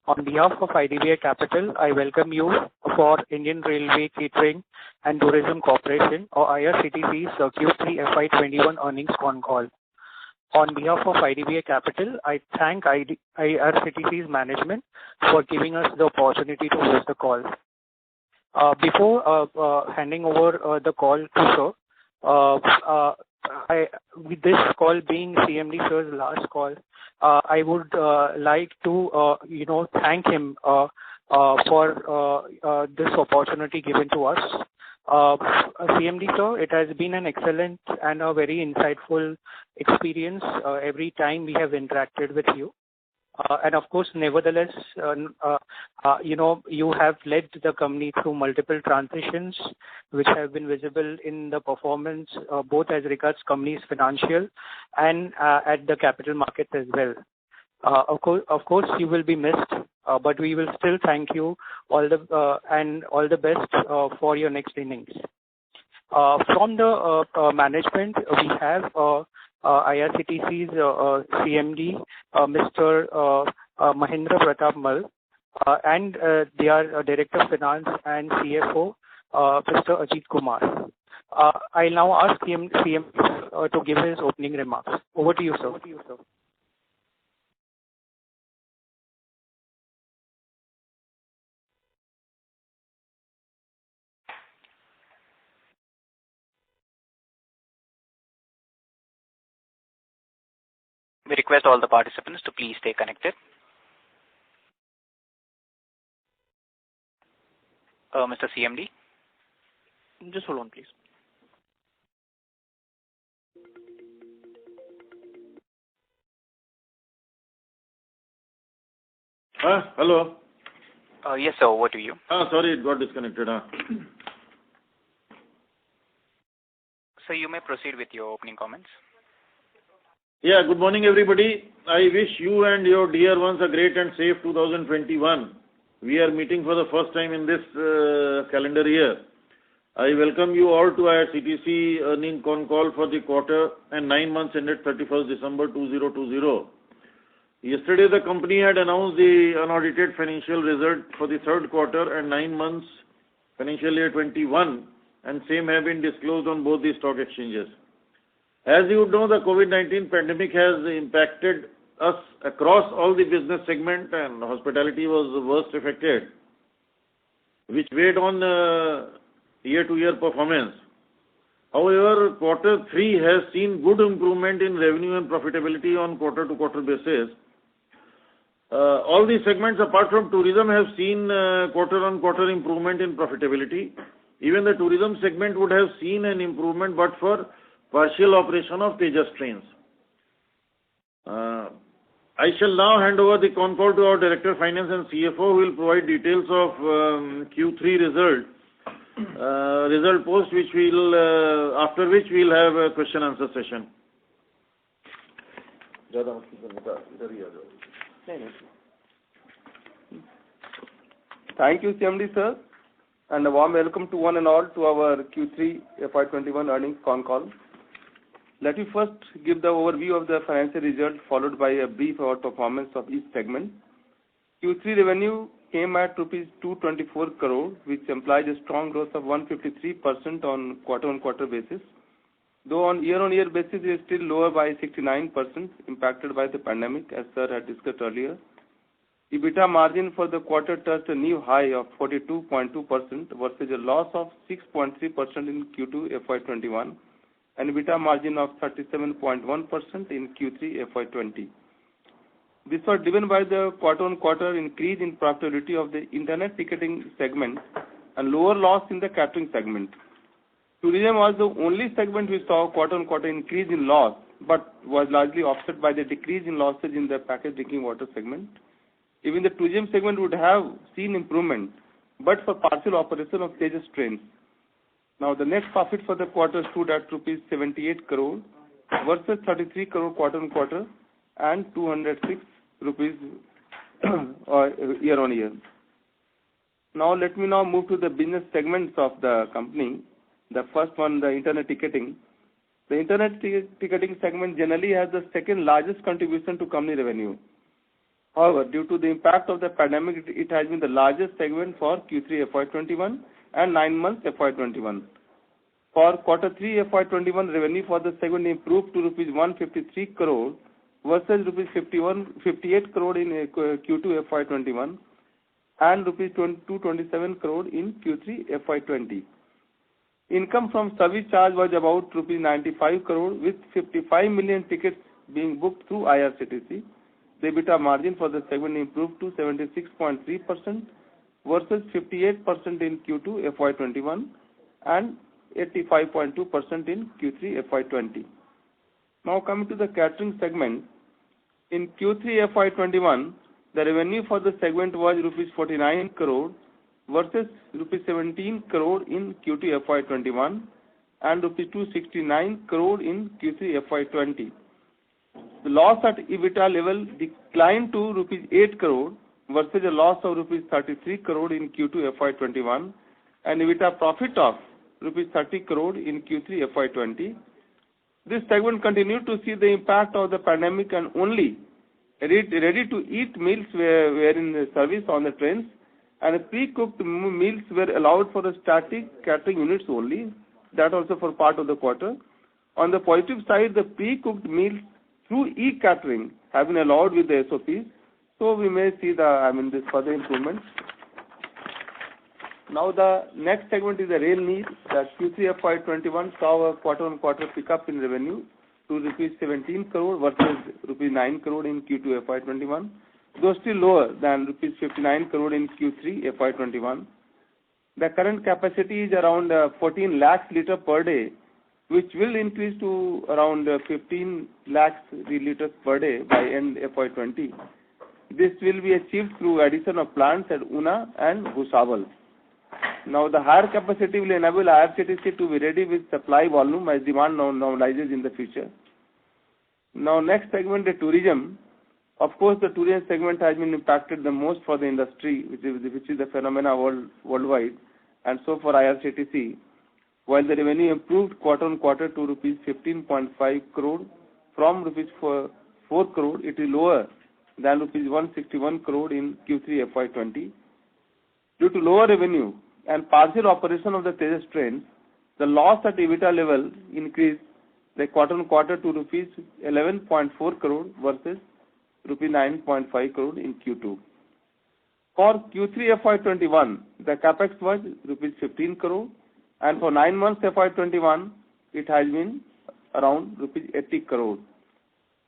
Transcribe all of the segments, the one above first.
On behalf of IDBI Capital, I welcome you for Indian Railway Catering and Tourism Corporation or IRCTC's Q3 FY21 earnings con call. On behalf of IDBI Capital, I thank IRCTC's management for giving us the opportunity to host the call. Before handing over the call to sir, with this call being CMD sir's last call, I would like to thank him for this opportunity given to us. CMD sir, it has been an excellent and a very insightful experience every time we have interacted with you. And of course, nevertheless, you have led the company through multiple transitions, which have been visible in the performance, both as regards company's financial and at the capital markets as well. Of course, you will be missed, but we will still thank you all the best for your next innings. From the management, we have IRCTC's CMD, Mr. Mahendra Pratap Mal, and their Director of Finance and CFO, Mr. Ajit Kumar. I now ask CMD to give his opening remarks. Over to you, sir. We request all the participants to please stay connected. Mr. CMD? Just hold on, please. Hello. Yes, sir. Over to you. Sorry, it got disconnected. So you may proceed with your opening comments. Yeah, good morning, everybody. I wish you and your dear ones a great and safe 2021. We are meeting for the first time in this calendar year. I welcome you all to our CTC earning con call for the quarter and 9 months ended 31st December 2020. Yesterday, the company had announced the unaudited financial result for the third quarter and 9 months financial year 21, and same have been disclosed on both the stock exchanges. As you know, the COVID-19 pandemic has impacted us across all the business segment, and hospitality was the worst affected, which weighed on year-to-year performance. However, quarter 3 has seen good improvement in revenue and profitability on quarter-to-quarter basis. All the segments apart from tourism have seen quarter-on-quarter improvement in profitability. Even the tourism segment would have seen an improvement but for partial operation of Tejas trains. I shall now hand over the con call to our Director of Finance and CFO, who will provide details of Q3 result post, which after which we'll have a question answer session. Thank you, CMD sir, and a warm welcome to one and all to our Q3 FY21 earnings con call. Let me first give the overview of the financial result, followed by a brief about performance of each segment. Q3 revenue came at rupees 224 crore, which implies a strong growth of 153% on quarter-on-quarter basis. Though on year-on-year basis, it is still lower by 69%, impacted by the pandemic, as sir had discussed earlier. EBITDA margin for the quarter touched a new high of 42.2% versus a loss of 6.3% in Q2 FY21. And EBITDA margin of 37.1% in Q3 FY20. This was driven by the quarter-on-quarter increase in profitability of the internet ticketing segment and lower loss in the catering segment. Tourism was the only segment which saw quarter-on-quarter increase in loss, but was largely offset by the decrease in losses in the packaged drinking water segment. Even the tourism segment would have seen improvement, but for partial operation of Tejas trains. Now, the net profit for the quarter stood at rupees 78 crore versus 33 crore quarter-on-quarter and 206 rupees year-on-year. Now, let me now move to the business segments of the company. The first one, the internet ticketing. The internet ticketing segment generally has the second largest contribution to company revenue. However, due to the impact of the pandemic, it has been the largest segment for Q3 FY21 and 9 months FY21. For quarter 3 FY21, revenue for the segment improved to rupees 153 crore versus rupees 58 crore in Q2 FY21 and rupees 227 crore in Q3 FY20. Income from service charge was about rupees 95 crore with 55 million tickets being booked through IRCTC. The EBITDA margin for the segment improved to 76.3% versus 58% in Q2 FY21 and 85.2% in Q3 FY20. Now coming to the catering segment, in Q3 FY21, the revenue for the segment was rupees 49 crore versus rupees 17 crore in Q2 FY21 and rupees 269 crore in Q3 FY20. The loss at EBITDA level declined to rupees 8 crore versus a loss of rupees 33 crore in Q2 FY21 and EBITDA profit of rupees 30 crore in Q3 FY20. This segment continued to see the impact of the pandemic and only ready-to-eat meals were in service on the trains and pre-cooked meals were allowed for the static catering units only, that also for part of the quarter. On the positive side, the pre-cooked meals through e-catering have been allowed with the SOPs, so we may see this further improvement. Now the next segment is the Rail Neer. The Q3 FY21 saw a quarter-on-quarter pickup in revenue to rupees 17 crore versus rupees 9 crore in Q2 FY21, though still lower than rupees 59 crore in Q3 FY21. The current capacity is around 14 lakhs litre per day, which will increase to around 15 lakhs litres per day by end FY20. This will be achieved through addition of plants at Una and Bhusawal. Now the higher capacity will enable IRCTC to be ready with supply volume as demand normalizes in the future. Now next segment, the tourism. Of course, the tourism segment has been impacted the most for the industry, which is the phenomena worldwide, and so for IRCTC. While the revenue improved quarter-on-quarter to rupees 15.5 crore from rupees 4 crore, it is lower than rupees 161 crore in Q3 FY20. Due to lower revenue and partial operation of the Tejas trains, the loss at EBITDA level increased the quarter-on-quarter to rupees 11.4 crore versus rupees 9.5 crore in Q2. For Q3 FY21, the capex was rupees 15 crore, and for 9 months FY21, it has been around rupees 80 crore.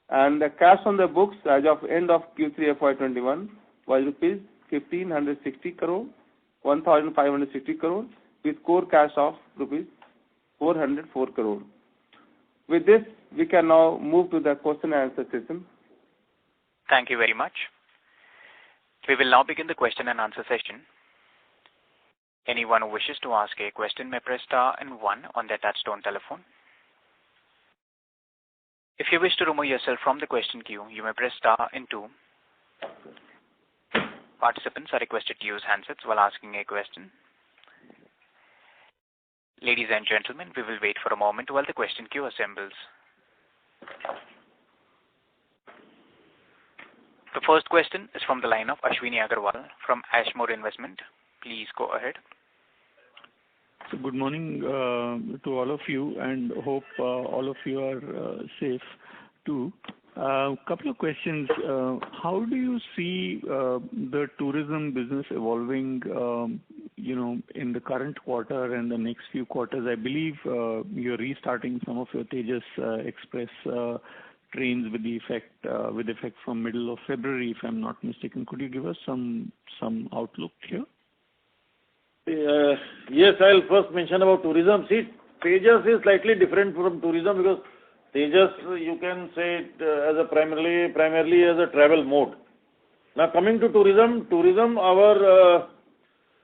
And the cash on the books as of end of Q3 FY21 was rupees 1560 crore, 1560 crore, with core cash of rupees 404 crore. With this, we can now move to the question and answer session. Thank you very much. We will now begin the question and answer session. Anyone who wishes to ask a question may press star and 1 on their touchtone telephone. If you wish to remove yourself from the question queue, you may press star and 2. Participants are requested to use handsets while asking a question. Ladies and gentlemen, we will wait for a moment while the question queue assembles. The first question is from the line of Ashwini Agarwal from Ashmore Investment. Please go ahead. So good morning to all of you, and hope all of you are safe too. Couple of questions. How do you see the tourism business evolving, in the current quarter and the next few quarters? I believe you're restarting some of your Tejas Express trains with effect from middle of February, if I'm not mistaken. Could you give us some outlook here? Yes, I'll first mention about tourism. See, Tejas is slightly different from tourism because Tejas, you can say it as primarily as a travel mode. Now coming to tourism,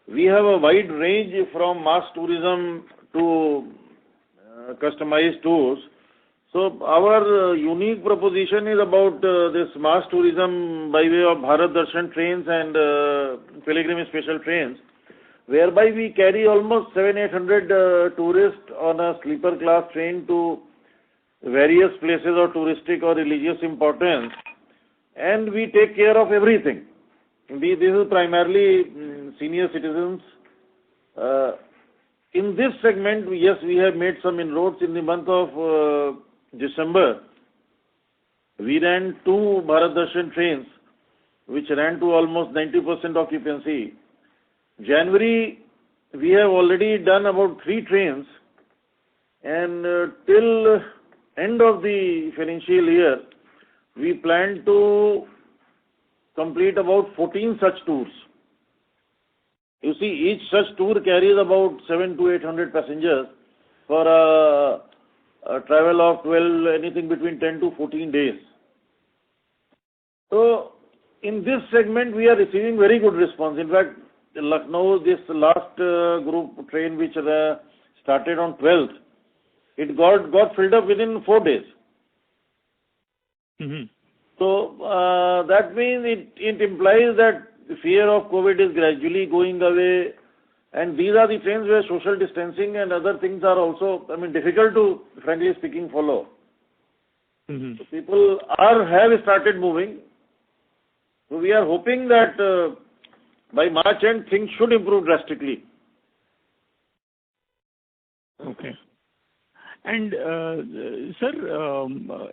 we have a wide range from mass tourism to customized tours. So our unique proposition is about this mass tourism by way of Bharat Darshan trains and pilgrimage special trains, whereby we carry almost 700-800 tourists on a sleeper class train to various places of touristic or religious importance, and we take care of everything. This is primarily senior citizens. In this segment, yes, we have made some inroads. In the month of December, we ran 2 Bharat Darshan trains, which ran to almost 90% occupancy. January, we have already done about 3 trains, and till end of the financial year, we plan to complete about 14 such tours. You see, each such tour carries about 700 to 800 passengers for a travel of 12, anything between 10 to 14 days. So, in this segment, we are receiving very good response. In fact, Lucknow, this last group train which started on 12th, it got filled up within 4 days. Mm-hmm. So, that means it implies that the fear of COVID is gradually going away, and these are the trains where social distancing and other things are also, difficult to, frankly speaking, follow. Mm-hmm. So people have started moving. So we are hoping that by March end, things should improve drastically. Okay. And sir,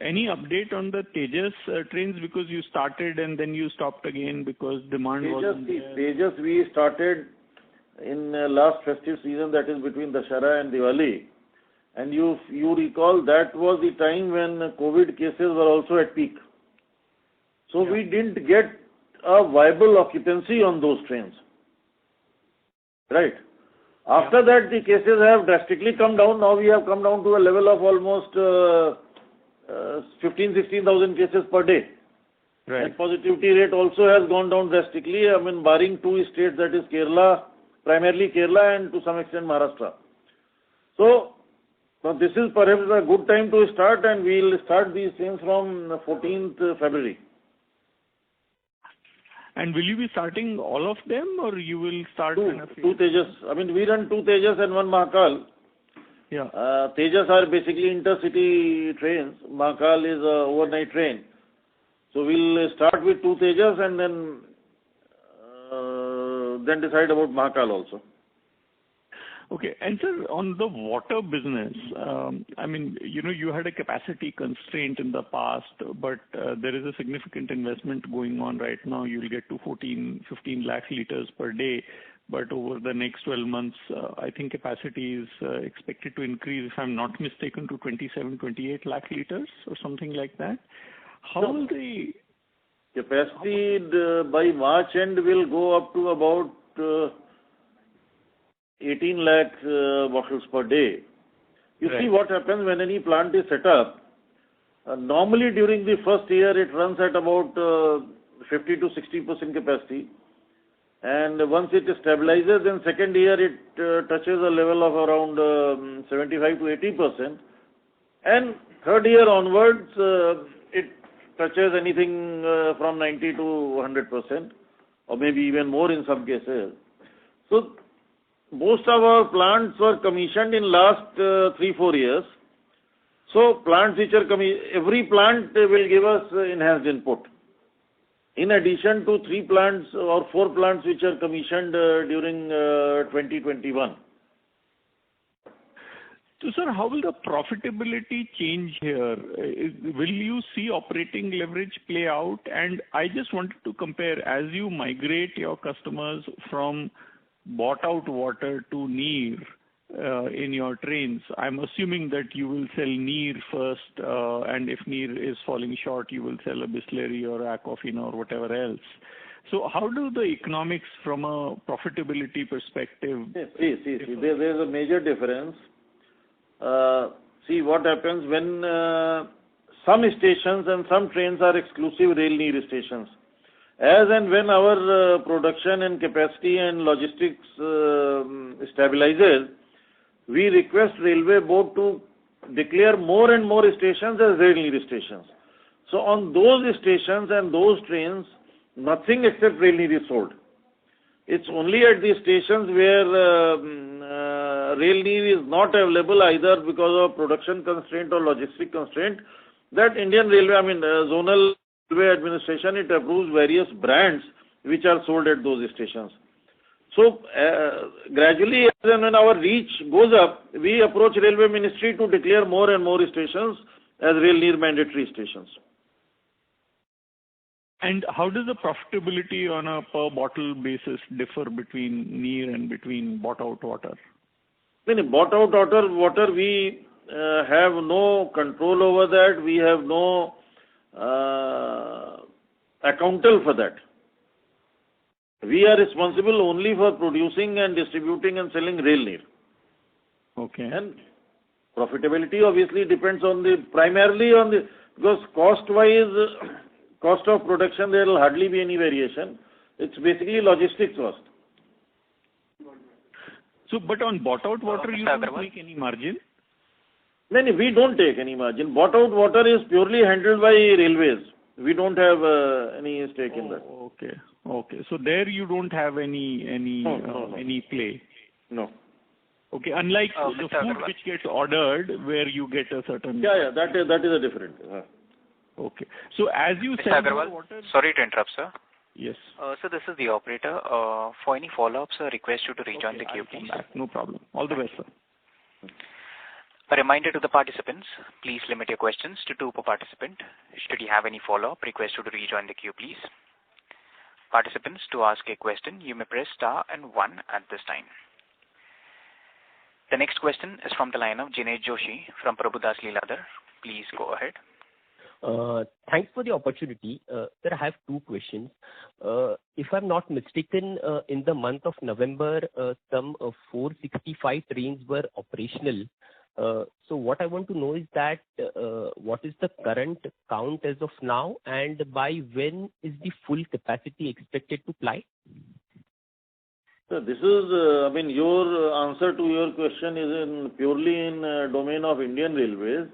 any update on the Tejas trains, because you started and then you stopped again because demand wasn't there? Tejas we started in last festive season, that is between Dussehra and Diwali. And you recall that was the time when COVID cases were also at peak. So we didn't get a viable occupancy on those trains. Right. After that, the cases have drastically come down. Now we have come down to a level of almost 15,000-16,000 cases per day. Right. And positivity rate also has gone down drastically. Barring 2 states, that is Kerala, primarily Kerala, and to some extent Maharashtra. So this is perhaps a good time to start, and we will start these things from 14th February. And will you be starting all of them, or you will start two Tejas. We run 2 Tejas and 1 Mahakal. Yeah. Tejas are basically intercity trains. Mahakal is an overnight train. So we'll start with 2 Tejas and then decide about Mahakal also. Okay. And sir, on the water business, you had a capacity constraint in the past, but there is a significant investment going on right now. You'll get to 15 lakh liters per day, but over the next 12 months, I think capacity is expected to increase, if I'm not mistaken, to 28 lakh liters or something like that. How will the capacity by March end will go up to about 18 lakh bottles per day. You see what happens when any plant is set up. Normally during the first year it runs at about 50 to 60% capacity, and once it stabilizes, then second year it touches a level of around 75 to 80%, and third year onwards it touches anything from 90 to 100%, or maybe even more in some cases. So most of our plants were commissioned in last 3-4 years. So plants which are every plant will give us enhanced input. In addition to 3 plants or 4 plants which are commissioned during 2021. So sir, how will the profitability change here? Will you see operating leverage play out? And I just wanted to compare, as you migrate your customers from bought out water to Neer in your trains, I'm assuming that you will sell Neer first, and if Neer is falling short, you will sell a Bisleri or Aquafina or whatever else. So how do the economics from a profitability perspective? See, there's a major difference. See what happens when some stations and some trains are exclusive Rail Neer stations. As and when our production and capacity and logistics stabilizes, we request Railway Board to declare more and more stations as Rail Neer stations. So on those stations and those trains, nothing except Rail Neer is sold. It's only at the stations where Rail Neer is not available, either because of production constraint or logistic constraint, that Indian Railway, zonal Railway Administration, it approves various brands which are sold at those stations. So gradually, as and when our reach goes up, we approach Railway Ministry to declare more and more stations as Rail Neer mandatory stations. And how does the profitability on a per bottle basis differ between Neer and between bought out water? In bought out water, we have no control over that. We have no accountant for that. We are responsible only for producing and distributing and selling Rail Neer. Okay. And profitability obviously depends on primarily on because cost-wise, cost of production, there will hardly be any variation. It's basically logistics cost. So, but on bought out water, you don't make any margin? No, we don't take any margin. Bought out water is purely handled by railways. We don't have any stake in that. Okay. Okay. So there you don't have any play. No. Okay. Unlike the food which gets ordered, where you get a certain. Yeah. That is a different. Okay. So as you Mr. said, Agarwal, sorry to interrupt, sir. Yes. So this is the operator. For any follow-ups, request you to rejoin the queue, please. No problem. All the best, sir. A reminder to the participants, please limit your questions to 2 per participant. Should you have any follow-up, request you to rejoin the queue, please. Participants, to ask a question, you may press star and 1 at this time. The next question is from the line of Jinesh Joshi from Prabhudas Lilladher. Please go ahead. Thanks for the opportunity. Sir, I have 2 questions. If I'm not mistaken, in the month of November, some 465 trains were operational. So what I want to know is that what is the current count as of now, and by when is the full capacity expected to ply? So this is, your answer to your question is purely in domain of Indian Railways.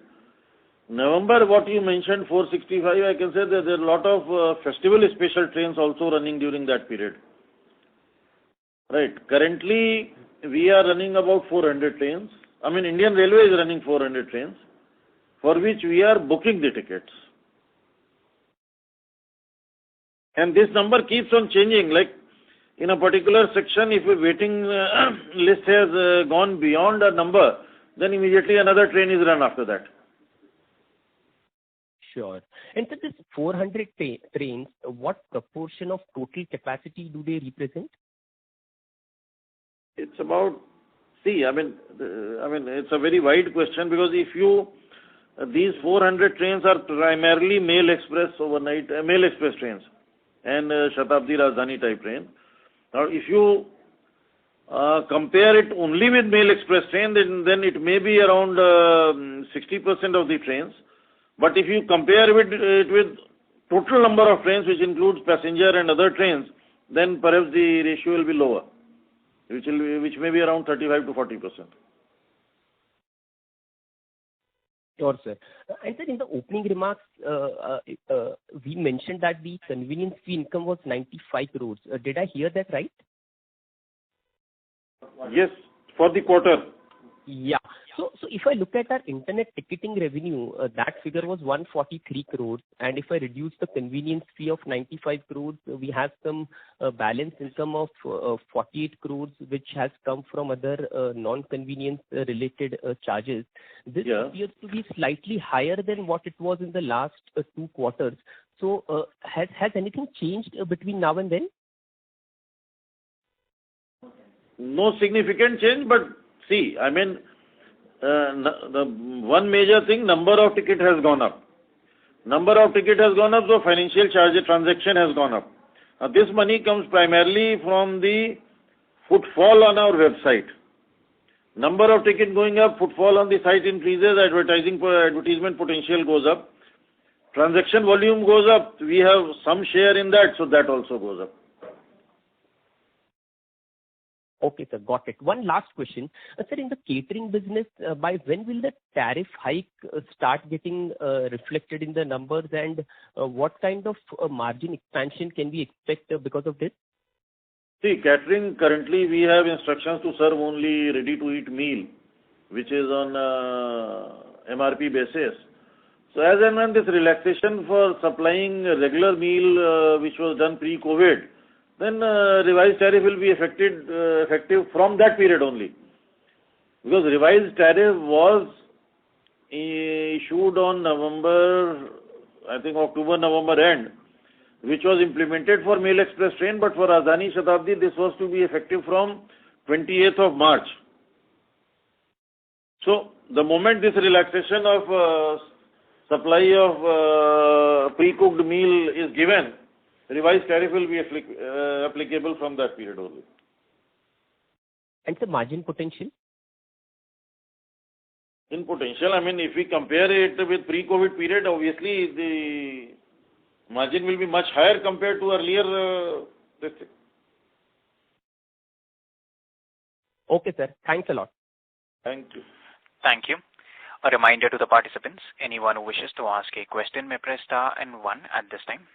November, what you mentioned, 465, I can say that there are a lot of festival special trains also running during that period. Right. Currently, we are running about 400 trains. Indian Railway is running 400 trains, for which we are booking the tickets. And this number keeps on changing. Like in a particular section, if a waiting list has gone beyond a number, then immediately another train is run after that. Sure. And so this 400 trains, what proportion of total capacity do they represent? It's about, it's a very wide question, because if these 400 trains are primarily Mail Express overnight, Mail Express trains and Shatabdi Rajdhani type train. Now, if you compare it only with Mail Express train, then it may be around 60% of the trains. But if you compare it with total number of trains, which includes passenger and other trains, then perhaps the ratio will be lower, which may be around 35 to 40%. Sure, sir. And sir, in the opening remarks, we mentioned that the convenience fee income was 95 crores. Did I hear that right? Yes, for the quarter. Yeah. So if I look at our internet ticketing revenue, that figure was 143 crores. And if I reduce the convenience fee of 95 crores, we have some balance income of 48 crores, which has come from other non-convenience related charges. This appears to be slightly higher than what it was in the last 2 quarters. So has anything changed between now and then? No significant change, but see, the one major thing, number of ticket has gone up. Number of ticket has gone up, so financial charge transaction has gone up. Now, this money comes primarily from the footfall on our website. Number of ticket going up, footfall on the site increases, advertisement potential goes up. Transaction volume goes up, we have some share in that, so that also goes up. Okay, sir, got it. One last question. Sir, in the catering business, by when will the tariff hike start getting reflected in the numbers, and what kind of margin expansion can we expect because of this? See, catering, currently we have instructions to serve only ready-to-eat meal, which is on MRP basis. So as and when this relaxation for supplying regular meal, which was done pre-COVID, then revised tariff will be effective from that period only. Because revised tariff was issued on October, November end, which was implemented for Mail Express train, but for Rajdhani Shatabdi, this was to be effective from 28th of March. So, the moment this relaxation of supply of pre-cooked meal is given, revised tariff will be applicable from that period only. And the margin potential? In potential, I mean, if we compare it with pre-COVID period, obviously the margin will be much higher compared to earlier. Okay, sir. Thanks a lot. Thank you. Thank you. A reminder to the participants, anyone who wishes to ask a question may press star and 1 at this time.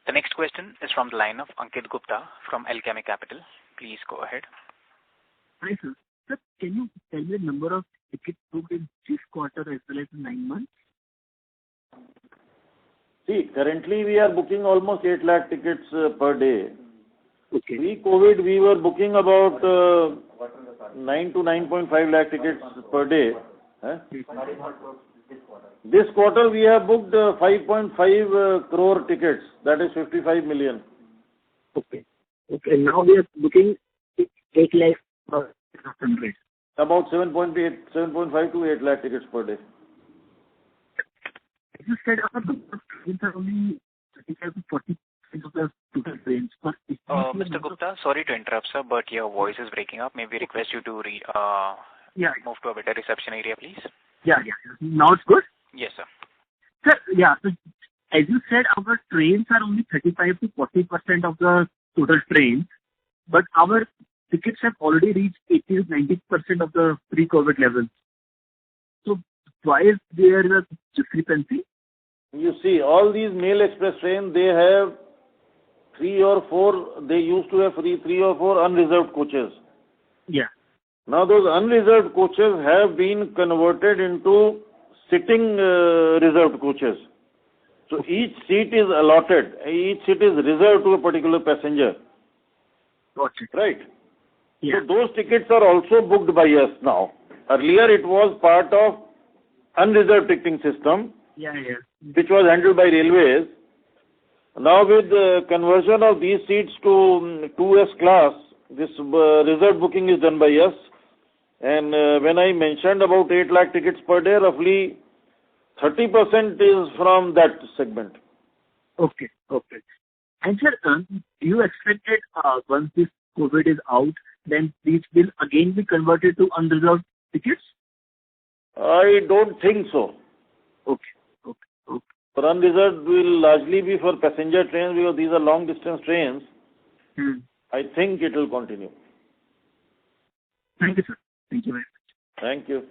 The next question is from the line of Ankit Gupta from Alchemy Capital. Please go ahead. Hi, sir. Sir, can you tell me the number of tickets booked in this quarter as well as in 9 months? See, currently we are booking almost 8 lakh tickets per day. Okay. Pre-COVID, we were booking about 9 to 9.5 lakh tickets per day. This quarter we have booked 5.5 crore tickets, that is 55 million. Okay. Okay. Now we are booking 8 lakh per 100. About 7.5 to 8 lakh tickets per day. As you said, our trains are only 35 to 40% of the total trains. But Mr. Gupta, sorry to interrupt, sir, but your voice is breaking up. May we request you to move to a better reception area, please? Yeah. Now it's good? Yes, sir. Sir, yeah. So, as you said, our trains are only 35 to 40% of the total trains, but our tickets have already reached 80 to 90% of the pre-COVID levels. So, why is there a discrepancy? You see, all these Mail Express trains, they have 3 or 4, they used to have 3 or 4 unreserved coaches. Yeah. Now those unreserved coaches have been converted into sitting reserved coaches. So each seat is allotted, each seat is reserved to a particular passenger. Got it. Right? Yeah. So those tickets are also booked by us now. Earlier it was part of unreserved ticketing system. Yeah. Which was handled by railways. Now with the conversion of these seats to 2S class, this reserved booking is done by us. And when I mentioned about 8 lakh tickets per day, roughly 30% is from that segment. Okay. And sir, do you expect that once this COVID is out, then these will again be converted to unreserved tickets? I don't think so. Okay. For unreserved will largely be for passenger trains because these are long distance trains. I think it will continue. Thank you, sir. Thank you very much. Thank you.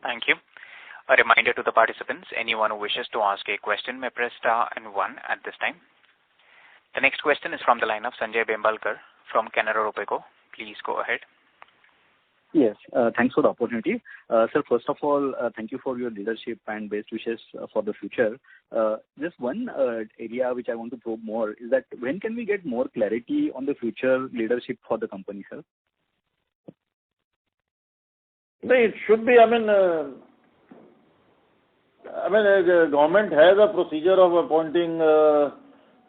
Thank you. A reminder to the participants, anyone who wishes to ask a question may press star and 1 at this time. The next question is from the line of Sanjay Bembalkar from Canara Robeco. Please go ahead. Yes, thanks for the opportunity. Sir, first of all, thank you for your leadership and best wishes for the future. Just one area which I want to probe more is that when can we get more clarity on the future leadership for the company, sir? No, it should be, the government has a procedure of appointing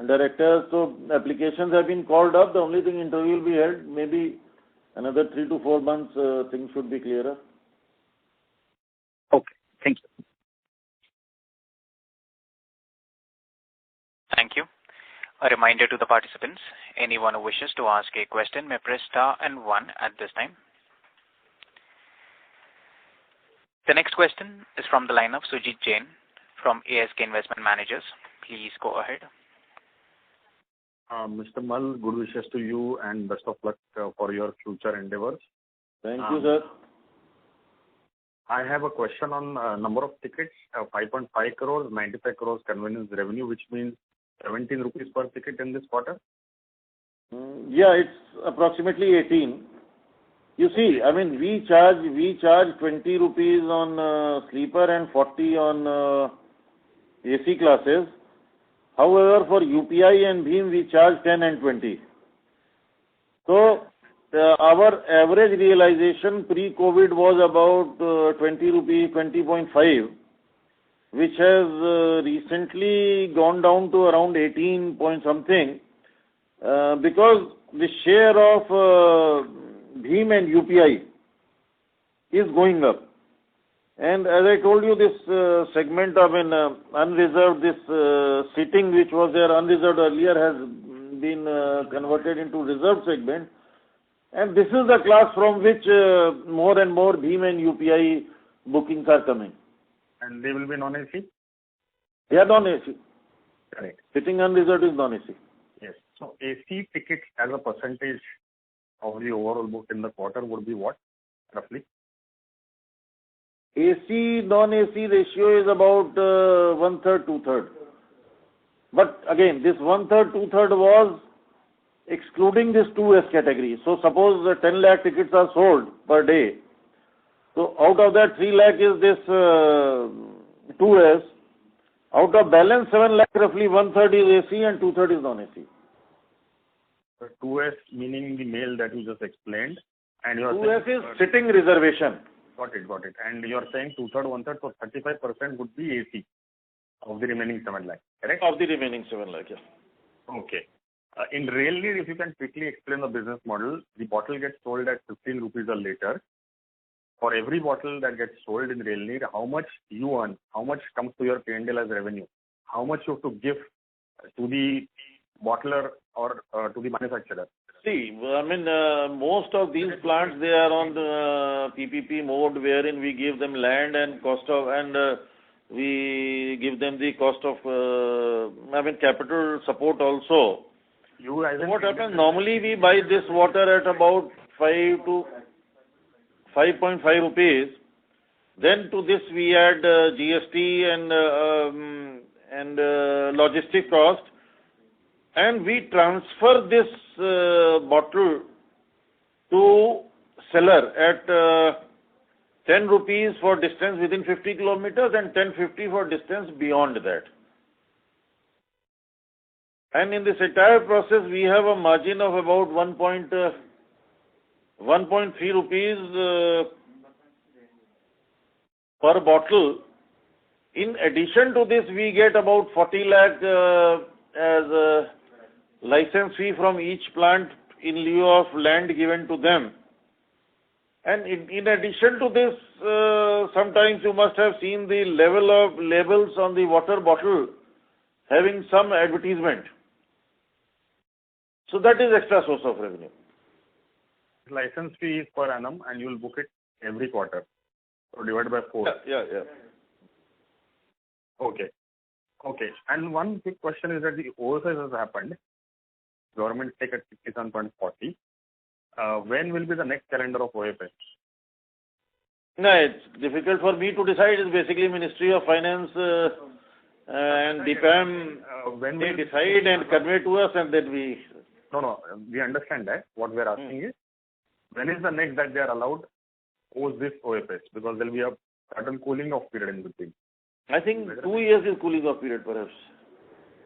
directors, so applications have been called up. The only thing, interview will be held, maybe another 3 to 4 months, things should be clearer. Okay, thank you. Thank you. A reminder to the participants, anyone who wishes to ask a question may press star and 1 at this time. The next question is from the line of Sujit Jain from ASK Investment Managers. Please go ahead. Mr. Mal, good wishes to you and best of luck for your future endeavors. Thank you, sir. I have a question on number of tickets, 5.5 crores, 95 crores convenience revenue, which means 17 rupees per ticket in this quarter? Yeah, it's approximately 18. You see, we charge 20 rupees on sleeper and 40 on AC classes. However, for UPI and BHIM, we charge 10 and 20. So, our average realization pre-COVID was about 20 rupees, 20.5, which has recently gone down to around 18 point something, because the share of BHIM and UPI is going up. And as I told you, this segment of an unreserved, this sitting which was there unreserved earlier has been converted into reserved segment. And this is the class from which more and more BHIM and UPI bookings are coming. And they will be non-AC? They are non-AC. Correct. Sitting unreserved is non-AC. Yes. So AC tickets as a percentage of the overall book in the quarter would be what, roughly? AC, non-AC ratio is about 1/3, 2/3. But again, this 1/3, 2/3 was excluding this 2S category. So suppose 10 lakh tickets are sold per day. So out of that 3 lakh is this 2S. Out of balance 7 lakh, roughly 1/3 is AC and 2/3 is non-AC. 2S meaning the mail that you just explained. And you are 2S saying, is sitting reservation. Got it. And you are saying 2/3, 1/3, so 35% would be AC of the remaining 7 lakh, correct? Of the remaining 7 lakh, yes. Okay. In Rail Neer, if you can quickly explain the business model, the bottle gets sold at 15 rupees a litre. For every bottle that gets sold in Rail Neer, how much you earn, how much comes to your P&L as revenue, how much you have to give to the bottler or to the manufacturer? See, I mean, most of these plants, they are on the PPP mode, wherein we give them land and we give them the cost of, capital support also. What happens, normally we buy this water at about 5 to 5.5 rupees. Then to this we add GST and logistic cost. And we transfer this bottle to seller at 10 rupees for distance within 50 kilometers and 10.50 for distance beyond that. And in this entire process, we have a margin of about 1.3 rupees per bottle. In addition to this, we get about 40 lakh as a license fee from each plant in lieu of land given to them. And in addition to this, sometimes you must have seen the level of labels on the water bottle having some advertisement. So that is extra source of revenue. License fee is per annum and you will book it every quarter. So divided by 4. Yeah. Okay. And one quick question is that the oversize has happened. Government take at 67.40. When will be the next calendar of OFS? No, it's difficult for me to decide. It's basically Ministry of Finance and DIPAM. When they decide and convey to us, and then we... No, we understand that. What we are asking is, when is the next that they are allowed post this OFS? Because there will be a certain cooling off period in between. I think 2 years is cooling off period, perhaps.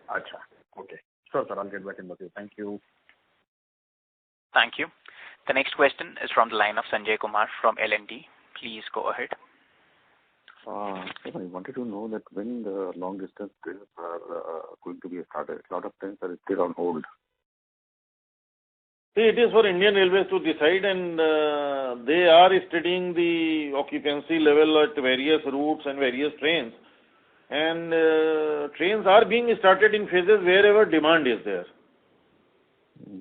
Acha. Okay. Sure, sir. I'll get back in with you. Thank you. Thank you. The next question is from the line of Sanjay Kumar from L&T. Please go ahead. I wanted to know that when the long distance trains are going to be started. A lot of trains are still on hold. See, it is for Indian Railways to decide, and they are studying the occupancy level at various routes and various trains. And trains are being started in phases wherever demand is there.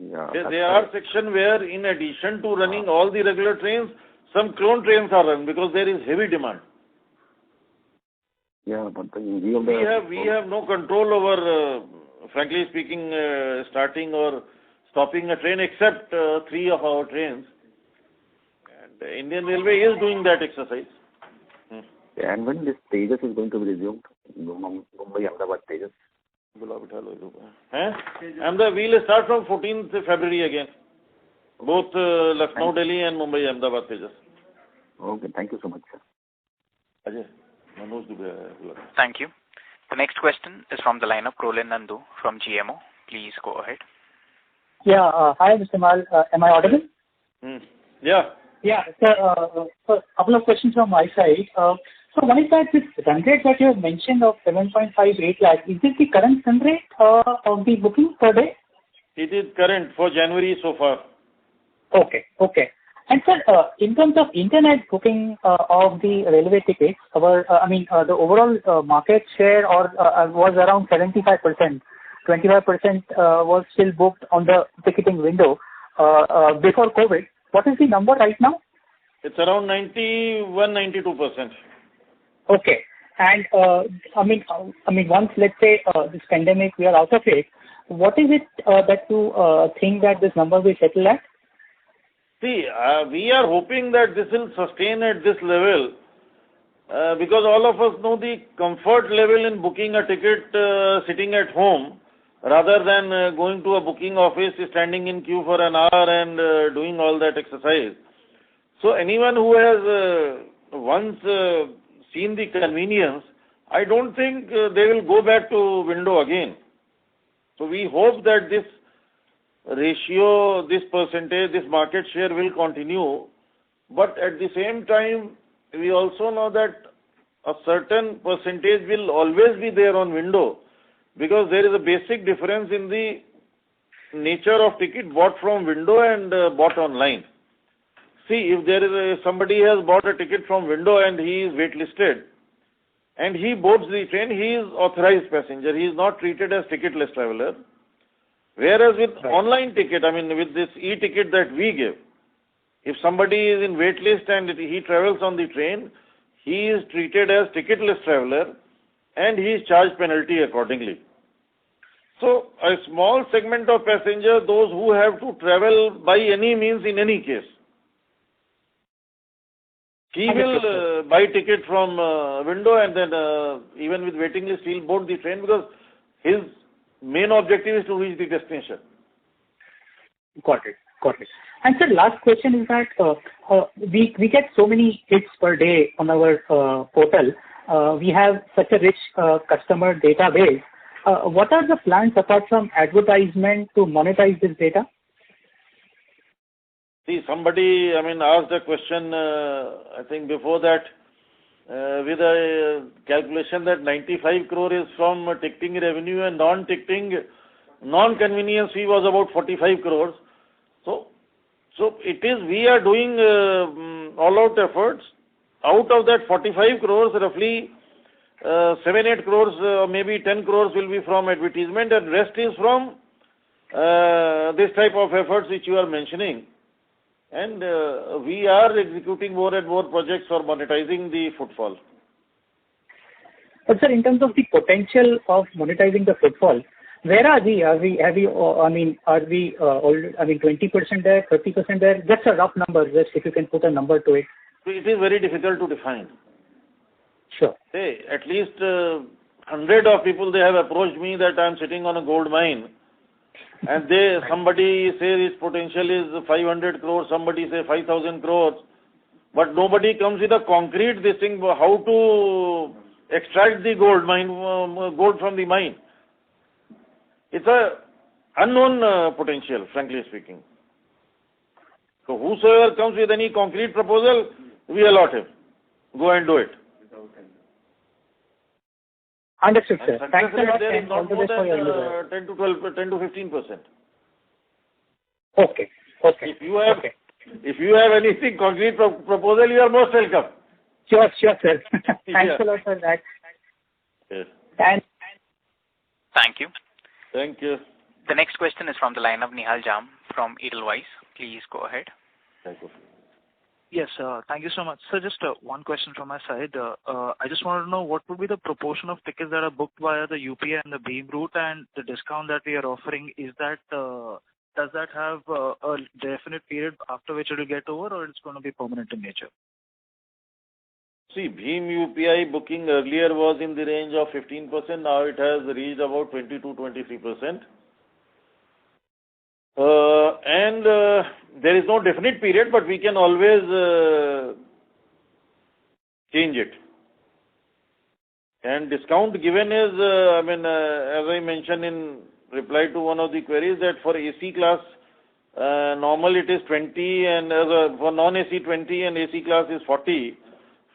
Yeah. There are sections where, in addition to running all the regular trains, some clone trains are run because there is heavy demand. Yeah, but we have no control over, frankly speaking, starting or stopping a train except 3 of our trains. And Indian Railway is doing that exercise. And when this Tejas is going to be resumed, Mumbai Ahmedabad Tejas? And we'll start from 14th February again. Both Lucknow, Delhi and Mumbai Ahmedabad Tejas. Okay, thank you so much, sir. Thank you. The next question is from the line of Prolin Nandu from GMO. Please go ahead. Yeah. Hi, Mr. Mal. Am I audible? Yeah. Yeah. So, a couple of questions from my side. So one is that this run rate that you have mentioned of 7.58 lakh, is this the current run rate of the booking per day? It is current for January so far. Okay. Okay. And sir, in terms of internet booking of the railway tickets, the overall market share was around 75%. 25% was still booked on the ticketing window before COVID. What is the number right now? It's around 91-92%. Okay. And once, let's say, this pandemic, we are out of it, what is it that you think that this number will settle at? See, we are hoping that this will sustain at this level because all of us know the comfort level in booking a ticket sitting at home rather than going to a booking office, standing in queue for an hour and doing all that exercise. So anyone who has once seen the convenience, I don't think they will go back to window again. So we hope that this ratio, this percentage, this market share will continue. But at the same time, we also know that a certain percentage will always be there on window because there is a basic difference in the nature of ticket bought from window and bought online. See, if somebody has bought a ticket from window and he is waitlisted and he boards the train, he is authorized passenger. He is not treated as ticketless traveler. Whereas with online ticket, with this e-ticket that we give, if somebody is in waitlist and he travels on the train, he is treated as ticketless traveler and he is charged penalty accordingly. So a small segment of passengers, those who have to travel by any means in any case, he will buy ticket from window and then even with waiting list he will board the train because his main objective is to reach the destination. Got it. And sir, last question is that we get so many hits per day on our portal. We have such a rich customer database. What are the plans apart from advertisement to monetize this data? See, somebody, asked a question, I think before that, with a calculation that 95 crore is from ticketing revenue and non-ticketing, non-convenience fee was about 45 crores. So we are doing all-out efforts. Out of that 45 crores, roughly 7-8 crores, maybe 10 crores will be from advertisement and rest is from this type of efforts which you are mentioning. And we are executing more and more projects for monetizing the footfall. But sir, in terms of the potential of monetizing the footfall, where are we? Are we 20% there, 30% there? Just a rough number, just if you can put a number to it. It is very difficult to define. Sure. Hey, at least 100 of people, they have approached me that I am sitting on a gold mine. And somebody says its potential is 500 crores, somebody say 5,000 crores, but nobody comes with a concrete this thing, how to extract the gold from the mine. It's a unknown potential, frankly speaking. So whosoever comes with any concrete proposal, we allot him. Go and do it. Understood, sir. Thanks a lot. There is not more than 10 to 15%. Okay. If you have anything concrete proposal, you are most welcome. Sure, sir. Thanks a lot for that. Yes. Thank you. Thank you. The next question is from the line of Nihal Jam from Edelweiss. Please go ahead. Thank you. Yes, thank you so much. So just one question from my side. I just wanted to know what would be the proportion of tickets that are booked via the UPI and the BEAM route, and the discount that we are offering, is that does that have a definite period after which it will get over, or it's going to be permanent in nature? See, BEAM UPI booking earlier was in the range of 15%. Now it has reached about 22-23%. And there is no definite period, but we can always change it. And discount given is, as I mentioned in reply to one of the queries, that for AC class, normal it is 20, and for non-AC 20 and AC class is 40.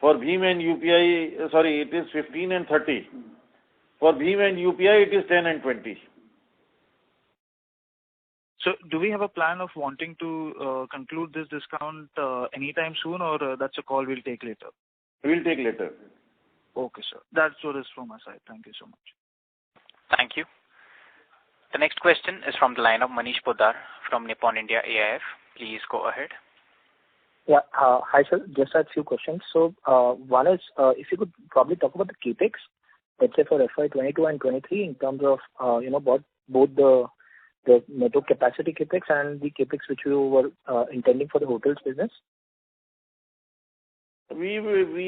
For Bheem and UPI, it is 15 and 30. For Bheem and UPI, it is 10 and 20. So do we have a plan of wanting to conclude this discount anytime soon, or that's a call we'll take later? We'll take later. Okay, sir. That's what is from my side. Thank you so much. Thank you. The next question is from the line of Manish Poddar from Nippon India AIF. Please go ahead. Yeah. Hi, sir. Just had a few questions. So, one is, if you could probably talk about the capex, let's say for FY22 and 23, in terms of, both the network capacity capex and the capex which you were intending for the hotels business. We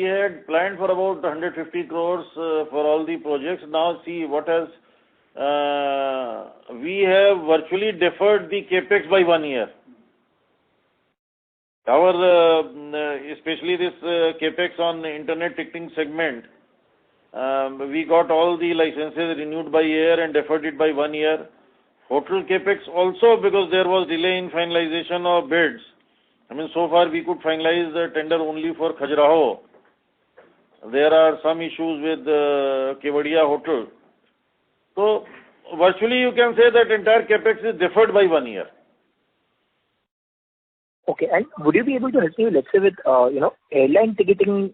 had planned for about 150 crores for all the projects. Now see what has, we have virtually deferred the capex by 1 year. Our, especially this capex on the internet ticketing segment, we got all the licenses renewed by year and deferred it by 1 year. Hotel capex also, because there was delay in finalization of bids. So far we could finalize the tender only for Khajuraho. There are some issues with Kevadia Hotel. So virtually you can say that entire capex is deferred by 1 year. Okay, and would you be able to help me, let's say, with airline ticketing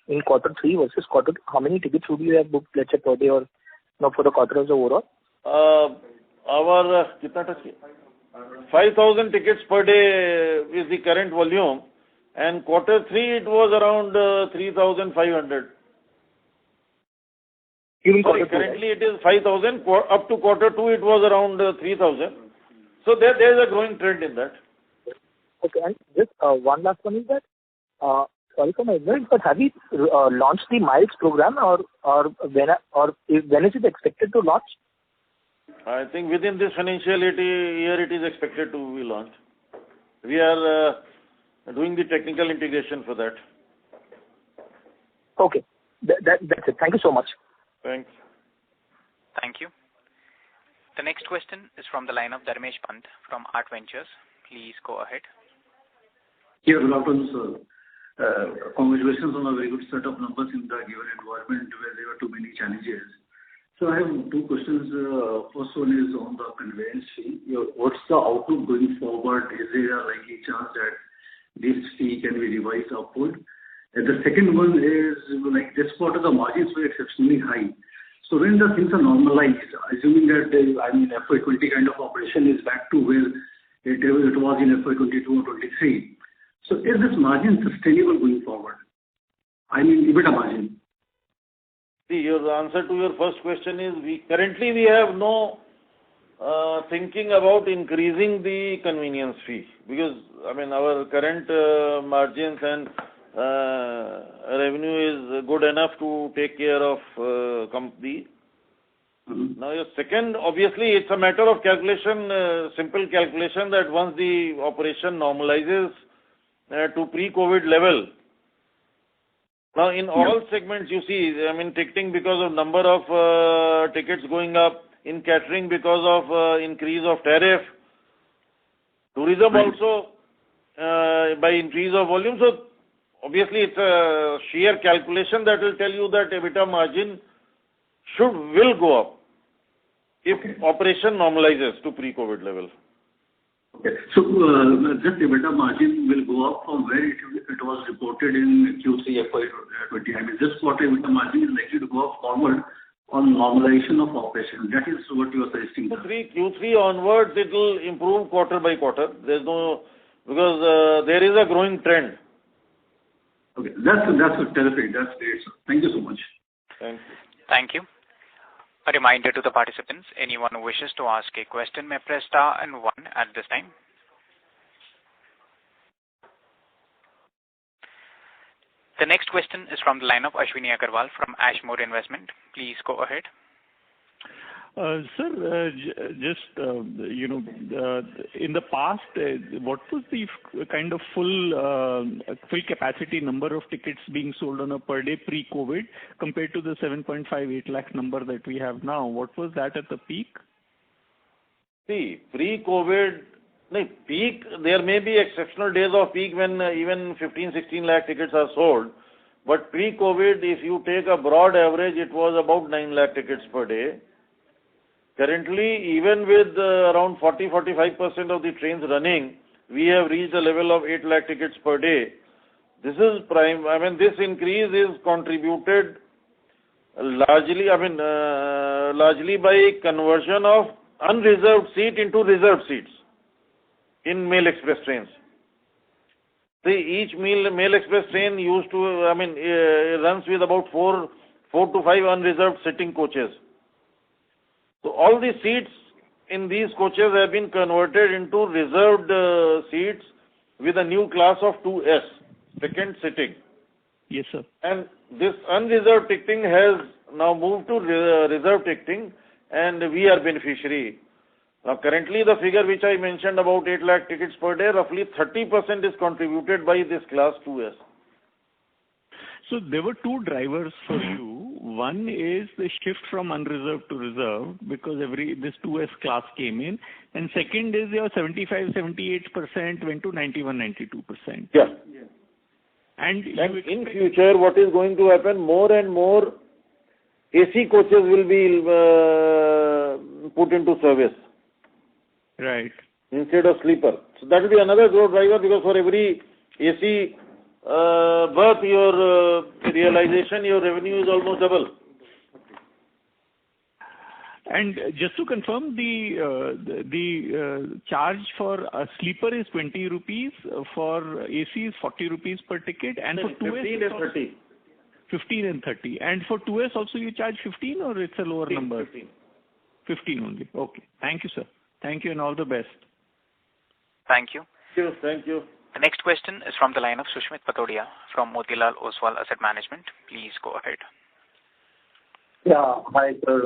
in quarter 3 versus quarter 2? How many tickets would you have booked, let's say, per day, or for the quarter as a overall? Our 5,000 tickets per day is the current volume, and quarter 3 it was around 3,500. Currently it is 5,000. Up to quarter 2 it was around 3,000. So there is a growing trend in that. Okay, and just one last one is that, sorry for my ignorance, but have you launched the Miles program, or when is it expected to launch? I think within this financial year it is expected to be launched. We are doing the technical integration for that. Okay, that's it. Thank you so much. Thanks. Thank you. The next question is from the line of Dharmesh Pant from Art Ventures. Please go ahead. Yeah, good afternoon, sir. Congratulations on a very good set of numbers in the given environment where there were too many challenges. So I have two questions. First one is on the conveyance fee. What's the outlook going forward? Is there a likely chance that this fee can be revised upward? And the second one is, like this quarter, the margins were exceptionally high. So when the things are normalized, assuming that FY20 kind of operation is back to where it was in FY22 or 23. So is this margin sustainable going forward? EBITDA margin. See, your answer to your first question is, currently we have no thinking about increasing the convenience fee, because our current margins and revenue is good enough to take care of company. Mm-hmm. Now your second, obviously it's a matter of calculation, simple calculation, that once the operation normalizes to pre-COVID level. Now in all segments you see, ticketing because of number of tickets going up, in catering because of increase of tariff, tourism also by increase of volume. So obviously it's a sheer calculation that will tell you that EBITDA margin will go up if operation normalizes to pre-COVID level. Okay. So this EBITDA margin will go up from where it was reported in Q3 FY20. This quarter EBITDA margin is likely to go up forward on normalization of operation. That is what you are suggesting. Q3 onwards it will improve quarter by quarter. Because there is a growing trend. Okay, that's terrific. That's great, sir. Thank you so much. Thank you. Thank you. A reminder to the participants, anyone who wishes to ask a question may press star and 1 at this time. The next question is from the line of Ashwini Agarwal from Ashmore Investment. Please go ahead. Sir, in the past, what was the kind of full capacity number of tickets being sold on a per day pre-COVID compared to the 7.58 lakh number that we have now? What was that at the peak? See, pre-COVID, peak, there may be exceptional days of peak when even 15-16 lakh tickets are sold. But pre-COVID, if you take a broad average, it was about 9 lakh tickets per day. Currently, even with around 40-45% of the trains running, we have reached a level of 8 lakh tickets per day. This is prime. This increase is contributed largely by conversion of unreserved seat into reserved seats in Mail Express trains. See, each Mail Express train used to, runs with about 4 to 5 unreserved sitting coaches. So all the seats in these coaches have been converted into reserved seats with a new class of 2S, second sitting. Yes, sir. And this unreserved ticketing has now moved to reserved ticketing, and we are beneficiary. Now, currently, the figure which I mentioned about 8 lakh tickets per day, roughly 30% is contributed by this class 2S. So there were two drivers for you. One is the shift from unreserved to reserved because this 2S class came in. And second is your 75-78% went to 91-92%. Yeah. And in future, what is going to happen, more and more AC coaches will be put into service. Right. Instead of sleeper. So that will be another growth driver because for every AC berth, your realization, your revenue is almost double. And just to confirm, the charge for a sleeper is 20 rupees, for AC is 40 rupees per ticket, and for 2S 15 and 30. 15 and 30. And for 2S also you charge 15 or it's a lower number? 15. 15 only. Okay. Thank you, sir. Thank you and all the best. Thank you. Thank you. The next question is from the line of Sushmit Patodia from Motilal Oswal Asset Management. Please go ahead. Yeah. Hi, sir.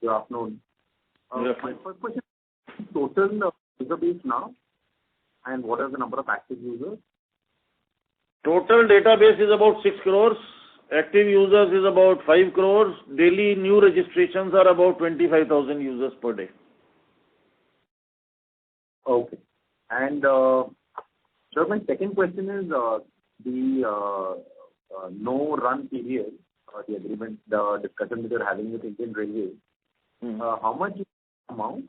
Good afternoon. My first question is total user base now, and what is the number of active users? Total database is about 6 crores. Active users is about 5 crores. Daily new registrations are about 25,000 users per day. Okay. And so my second question is the no run period, the agreement, the discussion that you're having with Indian Railways. How much is the amount?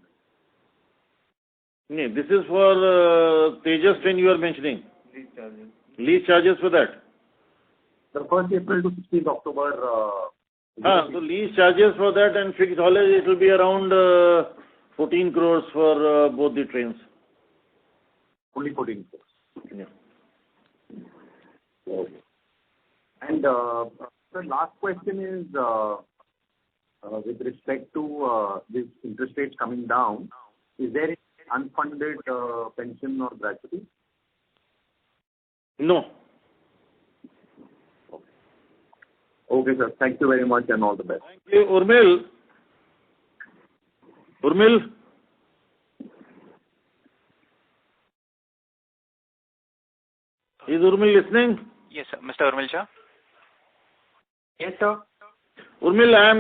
This is for Tejas train you are mentioning. Lease charges for that. The 1st April to 16th October. So lease charges for that and fixed haulage, it will be around 14 crores for both the trains. Only 14 crores. Yeah. Okay. And the last question is with respect to this interest rates coming down, is there any unfunded pension or gratuity? No. Okay, sir. Thank you very much and all the best. Thank you. Urmil? Is Urmil listening? Yes, sir. Mr. Urmil Shah? Yes, sir. Urmil, I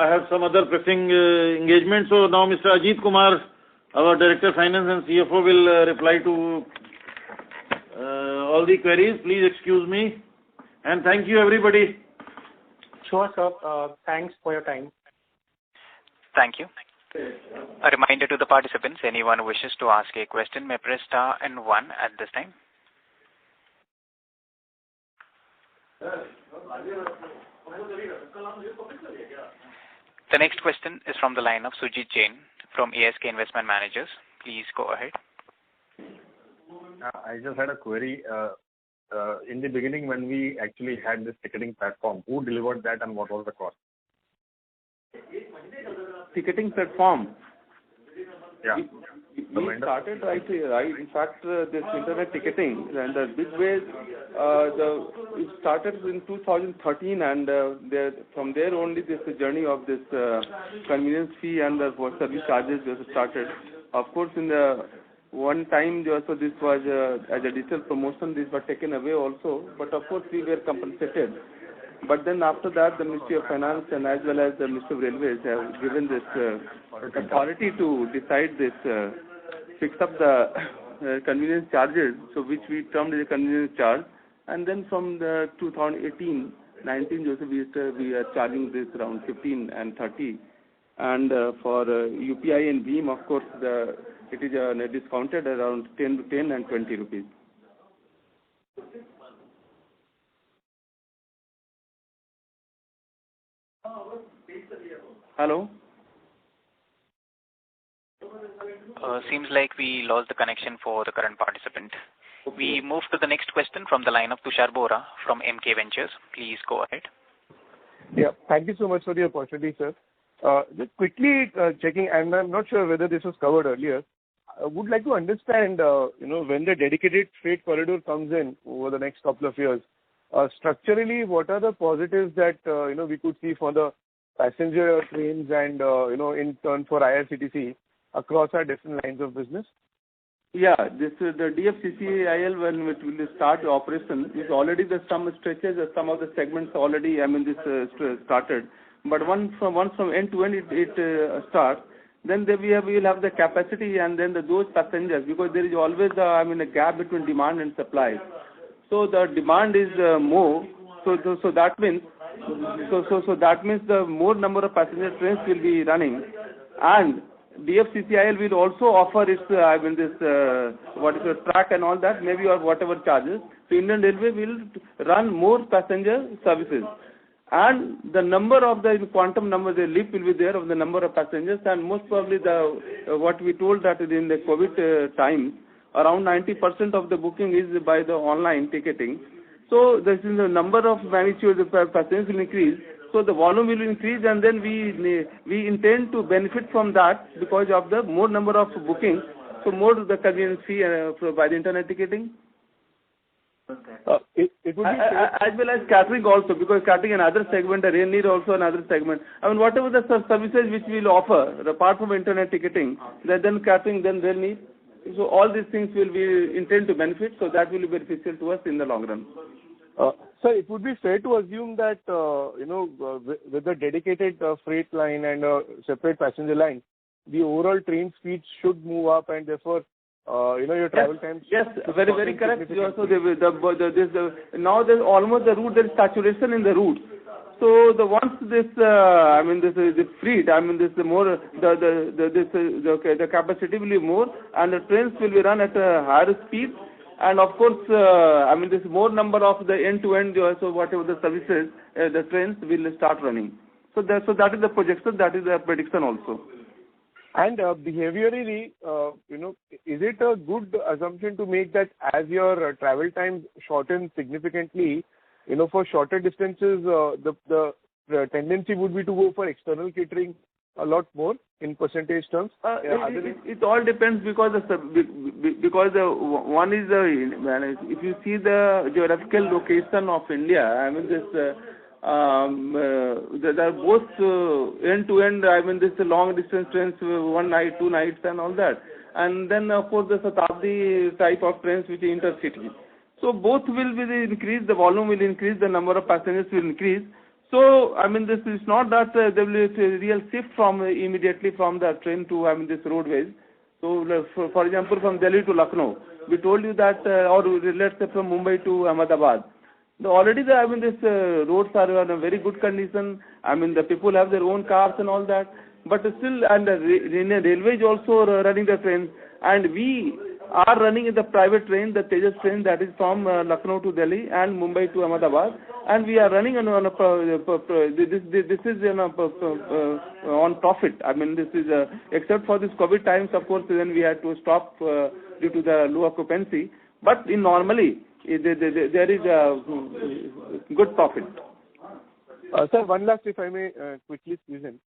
have some other pressing engagements. So now Mr. Ajit Kumar, our Director Finance and CFO, will reply to all the queries. Please excuse me. And thank you, everybody. Sure, sir. Thanks for your time. Thank you. A reminder to the participants, anyone who wishes to ask a question may press star and 1 at this time. The next question is from the line of Sujit Jain from ASK Investment Managers. Please go ahead. I just had a query. In the beginning, when we actually had this ticketing platform, who delivered that and what was the cost? Ticketing platform? Yeah. we started right. In fact, this internet ticketing and the big way, it started in 2013, and from there only this journey of this convenience fee and the service charges was started. Of course, in the one time also this was as a digital promotion, these were taken away also. But of course, we were compensated. But then after that, the Ministry of Finance and as well as the Ministry of Railways have given this authority to decide this, fix up the convenience charges, so which we termed as a convenience charge. And then from the 2018-19, we are charging this around 15 and 30. And for UPI and BHIM, of course, it is discounted around 10 and 20 rupees. Hello? Seems like we lost the connection for the current participant. Okay. We move to the next question from the line of Tushar Bora from MK Ventures. Please go ahead. Yeah, thank you so much for the opportunity, sir. Just quickly checking, and I'm not sure whether this was covered earlier. I would like to understand, when the dedicated freight corridor comes in over the next couple of years, structurally, what are the positives that, we could see for the passenger trains and, in turn for IRCTC across our different lines of business? Yeah, this is the DFCCIL when it will start operation. Is already some stretches, some of the segments already, started. But once from end to end it starts, then we will have the capacity and then those passengers, because there is always a gap between demand and supply. So the demand is more. So that means the more number of passenger trains will be running, and DFCCIL will also offer its track and all that, maybe, or whatever charges. So Indian Railway will run more passenger services, and the number of the quantum number, the leap will be there of the number of passengers, and most probably what we told that in the COVID time, around 90% of the booking is by the online ticketing. So this is the number of magnitude of passengers will increase. So the volume will increase, and then we intend to benefit from that because of the more number of bookings. So more the convenience fee by the internet ticketing. It would be as well as catering also, because catering another segment, the rail need also another segment. Whatever the services which we will offer apart from internet ticketing, then catering, then rail need. So all these things will be intend to benefit. So that will be beneficial to us in the long run. Sir, it would be fair to assume that, with the dedicated freight line and a separate passenger line, the overall train speed should move up, and therefore, your travel times. Yes, very, very correct. Also, now there's almost the route, there is saturation in the route. So once this is freed, this more the capacity will be more, and the trains will be run at a higher speed. And of course, this more number of the end-to-end, so whatever the services, the trains will start running. So that is the projection, that is the prediction also. And behaviorally, is it a good assumption to make that as your travel times shorten significantly, for shorter distances, the tendency would be to go for external catering a lot more in percentage terms? It all depends, because one is if you see the geographical location of India, there are both end to end. This long distance trains, 1 night, 2 nights, and all that, and then of course the Shatabdi type of trains which is intercity. So both will be increased. The volume will increase. The number of passengers will increase. So, this is not that there will be a real shift immediately from the train to, this roadways. So, for example, from Delhi to Lucknow, we told you that, or let's say from Mumbai to Ahmedabad. Already these roads are in a very good condition. The people have their own cars and all that. But still, and the railway is also running the trains. And we are running in the private train, the Tejas train, that is from Lucknow to Delhi and Mumbai to Ahmedabad, and we are running on this is on profit. This is except for this COVID times, of course, then we had to stop due to the low occupancy. But in normally, there is a good profit. Sir, one last, if I may quickly squeeze in.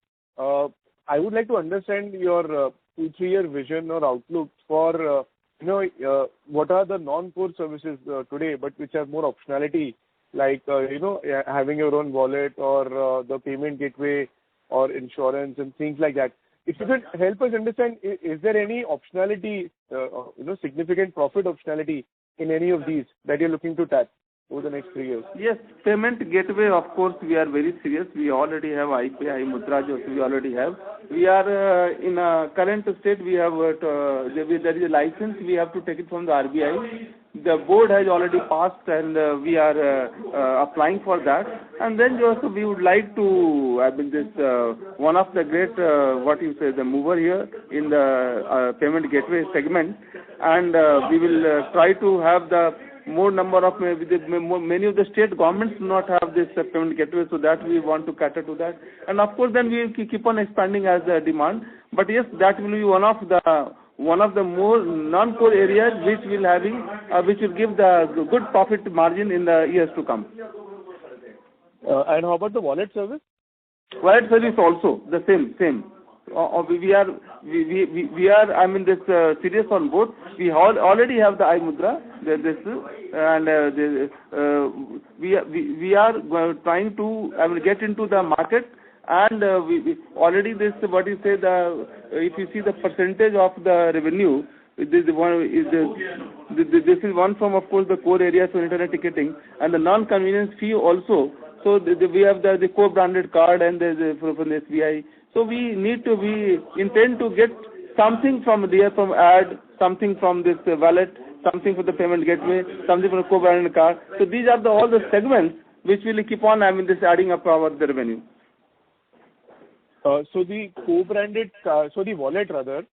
I would like to understand your 2-3 year vision or outlook for what are the non-core services today, but which have more optionality, like having your own wallet or the payment gateway or insurance and things like that. If you could help us understand, is there any optionality, significant profit optionality in any of these that you're looking to tap over the next 3 years? Yes, payment gateway, of course, we are very serious. We already have iPay, iMudra, we already have. We are in a current state, we have, there is a license, we have to take it from the RBI. The board has already passed and we are applying for that. And then also we would like to, one of the great, the mover here in the payment gateway segment. And we will try to have the more number of, many of the state governments do not have this payment gateway, so that we want to cater to that. And of course then we will keep on expanding as the demand. But yes, that will be one of the more non-core areas which will give the good profit margin in the years to come. And how about the wallet service? Wallet service also the same. We are serious on both. We already have the iMudra, we are trying to get into the market, and we already if you see the percentage of the revenue, this is one from, of course, the core areas for internet ticketing and the non-convenience fee also. So we have the co-branded card and from the SBI. So we intend to get something from there, from ad, something from this wallet, something for the payment gateway, something from the co-branded card. So these are all the segments which will keep on adding up the revenue. So the co-branded, the wallet rather,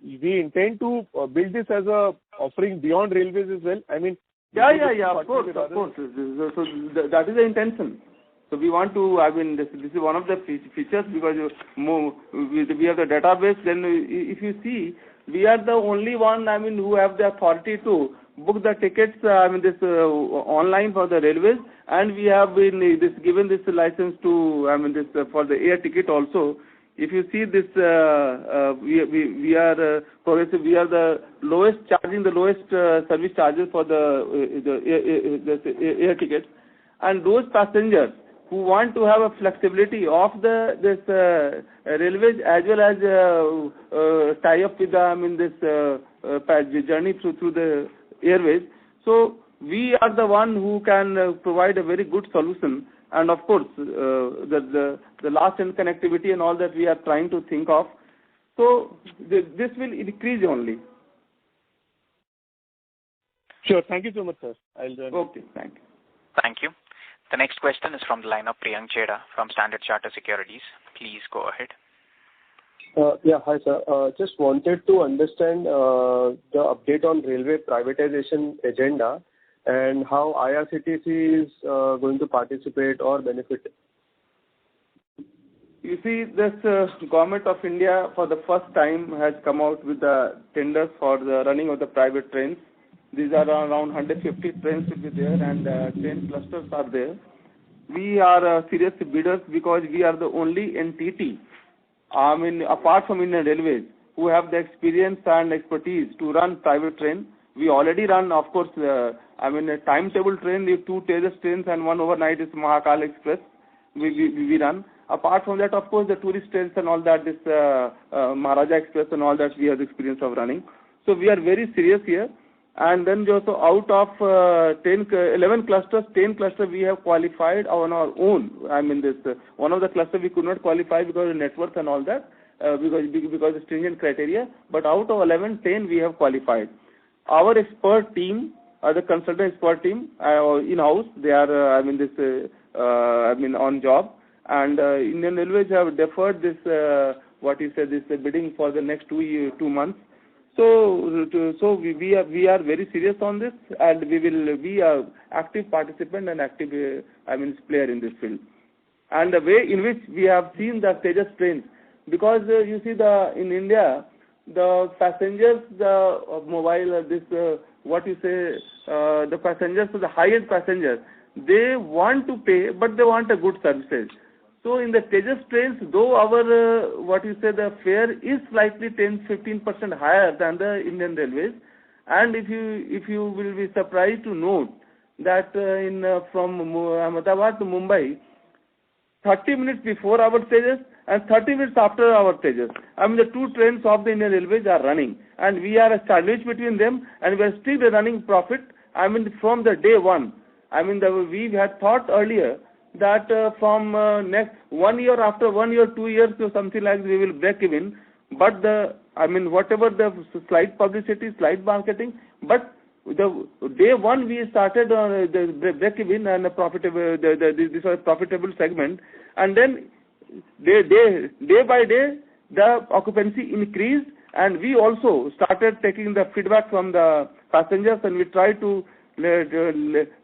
we intend to build this as a offering beyond railways as well. I mean, of course. So that is the intention. So we want to, this is one of the features, because we have the database. Then if you see, we are the only one, who have the authority to book the tickets, online for the railways, and we have been given this license to, for the air ticket also. If you see this, we are progressive. We are the lowest service charges for the air tickets, and those passengers who want to have a flexibility of this railways as well as tie up with the journey through the airways. So we are the one who can provide a very good solution. And of course, the last end connectivity and all that we are trying to think of. So this will increase only. Sure. Thank you so much, sir. I'll join. Okay. Thank you. Thank you. The next question is from the line of Priyank Chheda from Standard Chartered Securities. Please go ahead. Hi, sir. Just wanted to understand the update on railway privatization agenda and how IRCTC is going to participate or benefit. You see, this Government of India for the first time has come out with the tenders for the running of the private trains. These are around 150 trains will be there, and train clusters are there. We are serious bidders because we are the only entity, apart from Indian Railways, who have the experience and expertise to run private train. We already run, of course, a timetable train, the 2 Tejas trains and 1 overnight is Mahakal Express. We run. Apart from that, of course, the tourist trains and all that, this Maharaja Express and all that, we have the experience of running. So we are very serious here. And then also out of 11 clusters, 10 clusters we have qualified on our own. One of the clusters we could not qualify because of net worth and all that, because of stringent criteria. But out of 11, 10 we have qualified. Our expert team, the consultant expert team, in-house, they are on job. And Indian Railways have deferred this, this bidding for the next 2 months. So we are very serious on this, and we will be an active participant and active player in this field. And the way in which we have seen the Tejas trains, because you see in India, the passengers, the passengers, the high-end passengers, they want to pay, but they want a good services. So in the Tejas trains, though our the fare is slightly 10-15% higher than the Indian Railways, and if you will be surprised to note that from Ahmedabad to Mumbai, 30 minutes before our Tejas and 30 minutes after our Tejas, I mean the two trains of the Indian Railways are running, and we are established between them, and we are still running profit. I mean from the day one. I mean we had thought earlier that from next 1 year, after 1 year, 2 years or something like that, we will break even. But whatever the slight publicity, slight marketing, but the day one we started the break even and profitable. This was a profitable segment, and then day by day the occupancy increased, and we also started taking the feedback from the passengers, and we try to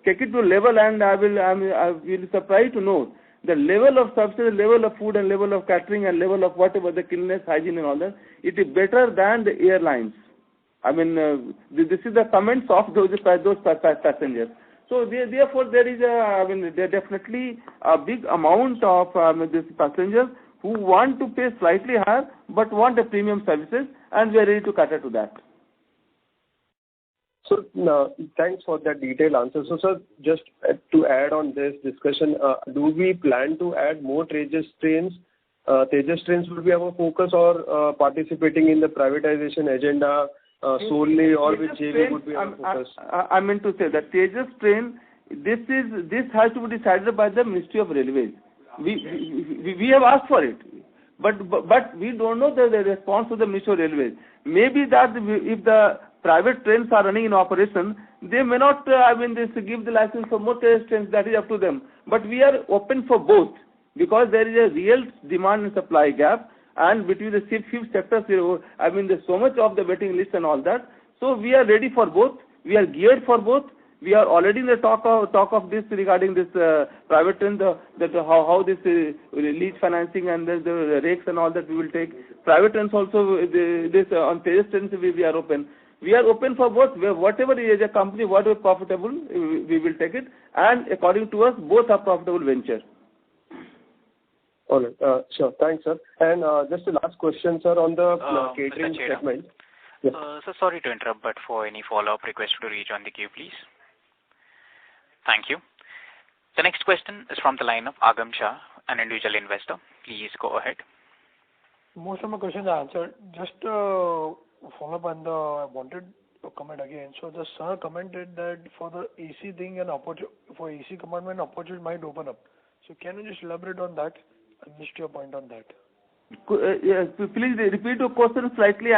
take it to level, and I will be surprised to know the level of substance, level of food, and level of catering, and level of whatever the cleanliness, hygiene, and all that. It is better than the airlines. I mean, this is the comments of those passengers. So therefore, there is there definitely a big amount of these passengers who want to pay slightly higher but want a premium services, and we are ready to cater to that. So thanks for that detailed answer. So sir, just to add on this discussion, do we plan to add more Tejas trains? Tejas trains will be our focus, or participating in the privatization agenda solely, or with JV would be our focus? I meant to say that Tejas train, this has to be decided by the Ministry of Railways. We have asked for it, but we don't know the response to the Ministry of Railways. Maybe that if the private trains are running in operation, they may not give the license for more Tejas trains. That is up to them. But we are open for both, because there is a real demand and supply gap, and between the few sectors, there's so much of the waiting list and all that. So we are ready for both. We are geared for both. We are already in the talk of this regarding this private train, how this lease financing and the rakes and all that we will take. Private trains also, on Tejas trains we are open. We are open for both. Whatever is a company, whatever profitable, we will take it. And according to us, both are profitable venture. All right. Sure. Thanks, sir. And just the last question, sir, on the catering segment. Yes. So sorry to interrupt, but for any follow-up, request to rejoin the queue, please. Thank you. The next question is from the line of Agam Shah, an individual investor. Please go ahead. Most of my questions are answered. Just follow up on I wanted to comment again. So the sir commented that for the AC thing and for AC compartment, opportunity might open up. So can you just elaborate on that? I missed your point on that. Yes, please repeat your question slightly.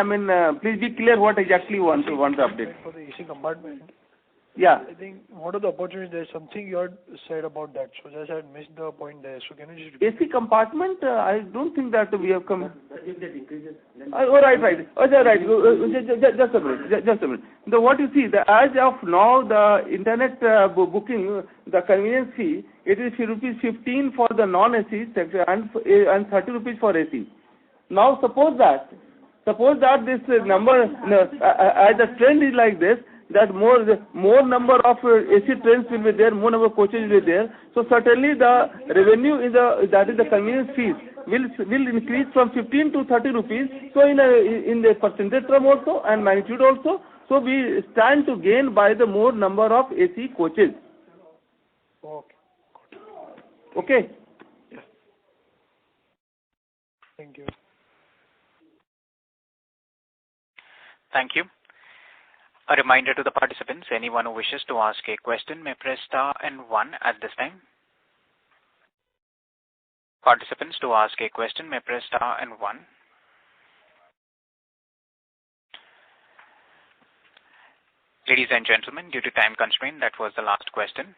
Please be clear what exactly you want to update. For the AC compartment. Yeah. I think what are the opportunities? There's something you had said about that. So just I had missed the point there. So can you just repeat? AC compartment, I don't think that we have come. Oh, right. Oh, right. Just a minute. What you see, as of now, the internet booking, the convenience fee, it is rupees 15 for the non-AC sector and 30 rupees for AC. Now suppose that this number, as the trend is like this, that more number of AC trains will be there, more number of coaches will be there. So certainly the revenue that is the convenience fees will increase from 15 to 30 rupees. So in the percentage term also and magnitude also, so we stand to gain by the more number of AC coaches. Okay. Yeah. Thank you. Thank you. A reminder to the participants, anyone who wishes to ask a question may press star and 1 at this time. Participants, to ask a question may press star and 1. Ladies and gentlemen, due to time constraint, that was the last question.